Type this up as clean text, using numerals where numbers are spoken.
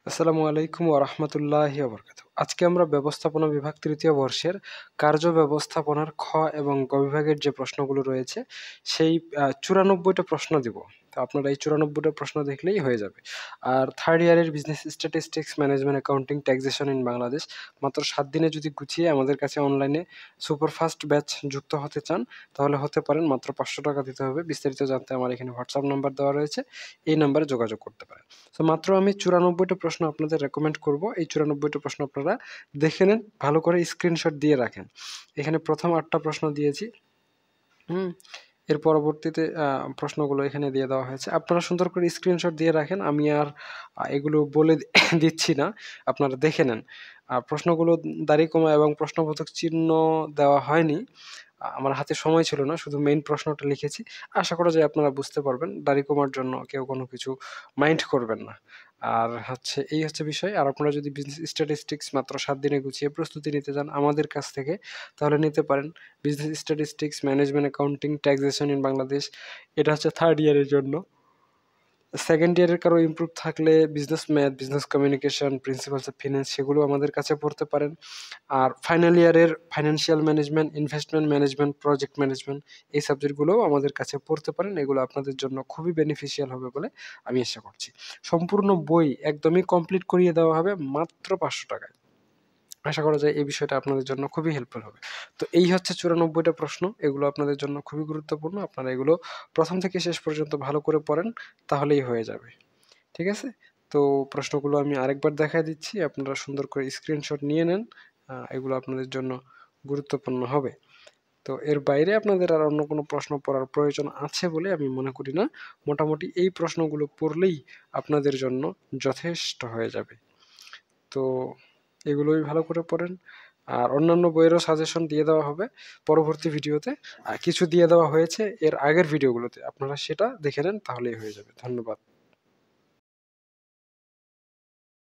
আসসালামু আলাইকুম ওয়া রাহমাতুল্লাহি ওয়া বারাকাতুহু। আজকে আমরা ব্যবস্থাপনা বিভাগ ৩য় বর্ষের কার্য ব্যবস্থাপনার খ এবং গ বিভাগের যে প্রশ্নগুলো রয়েছে সেই ৯৪ টা প্রশ্ন দিব। তো আপনারা এই ৯৪ টা প্রশ্ন দেখলেই হয়ে যাবে। আর 3rd ইয়ারের business statistics, management accounting, taxation in Bangladesh মাত্র ৭ দিনে যদি গুছিয়ে আমাদের কাছে অনলাইনে সুপারফাস্ট ব্যাচ যুক্ত হতে চান তাহলে হতে পারেন। মাত্র ৳৫০০ দিতে হবে। বিস্তারিত জানতে আমার এখানে হোয়াটসঅ্যাপ নাম্বার দেওয়া রয়েছে। এই নাম্বারে যোগাযোগ করতে পারেন। তো মাত্র আমি ৯৪ টা প্রশ্ন আপনাদের রেকমেন্ড করব। এই ৯৪ টা প্রশ্ন আপনারা দেখে নেন, ভালো করে স্ক্রিনশট দিয়ে রাখেন। এখানে প্রথম ৮ টা প্রশ্ন দিয়েছি। হুম? এর পরবর্তীতে প্রশ্নগুলো এখানে দিয়ে দেওয়া হয়েছে। আপনারা সুন্দর করে স্ক্রিনশট দিয়ে রাখেন। আমি আর এগুলো বলে দিচ্ছি না। আপনারা দেখে নেন। প্রশ্নগুলো দাড়ি-কমা এবং প্রশ্নবোধক চিহ্ন দেওয়া হয়নি। আমার হাতে সময় ছিল না। শুধু মেইন প্রশ্নটা লিখেছি। আশা করা যায় আপনারা বুঝতে পারবেন। দাড়ি-কমার জন্য কেউ কোনো কিছু মাইন্ড করবেন না। আর এই হচ্ছে বিষয়। আর আপনারা যদি বিজনেস স্ট্যাটিস্টিক্স মাত্র ৭ দিনে গুছিয়ে প্রস্তুতি নিতে চান আমাদের কাছ থেকে, তাহলে নিতে পারেন। Business statistics, management accounting, taxation in Bangladesh. এটা হচ্ছে 3rd ইয়ারের জন্য। 2nd ইয়ারের কারো ইমপ্রুভ থাকলে business math, business communication, principles of finance সেগুলো আমাদের কাছে পড়তে পারেন। আর ফাইনাল ইয়ারের financial management, investment management, project management এই সাবজেক্টগুলোও আমাদের কাছে পড়তে পারেন। এগুলো আপনাদের জন্য খুবই বেনিফিশিয়াল হবে বলে আমি আশা করছি। সম্পূর্ণ বই একদমই কমপ্লিট করিয়ে দেওয়া হবে মাত্র ৳৫০০ য়। আশা করা যায় এই বিষয়টা আপনাদের জন্য খুবই হেল্পফুল হবে। তো এই হচ্ছে ৯৪ টা প্রশ্ন। এগুলো আপনাদের জন্য খুবই গুরুত্বপূর্ণ। আপনারা এগুলো ১ম থেকে শেষ পর্যন্ত ভালো করে পড়েন, তাহলেই হয়ে যাবে। ঠিক আছে? তো প্রশ্নগুলো আমি আরেকবার দেখায় দিচ্ছি। আপনারা সুন্দর করে স্ক্রিনশট নিয়ে নেন। এগুলো আপনাদের জন্য গুরুত্বপূর্ণ হবে। তো এর বাইরে আপনাদের আর অন্য কোনো প্রশ্ন পড়ার প্রয়োজন আছে বলে আমি মনে করি না। মোটামুটি এই প্রশ্নগুলো পড়লেই আপনাদের জন্য যথেষ্ট হয়ে যাবে। তো এগুলোই ভালো করে পড়েন। আর অন্যান্য বইয়েরও সাজেশন দিয়ে দেওয়া হবে পরবর্তী ভিডিওতে। কিছু দিয়ে দেওয়া হয়েছে এর আগের ভিডিওগুলোতে। আপনারা সেটা দেখে নেন, তাহলেই হয়ে যাবে। ধন্যবাদ।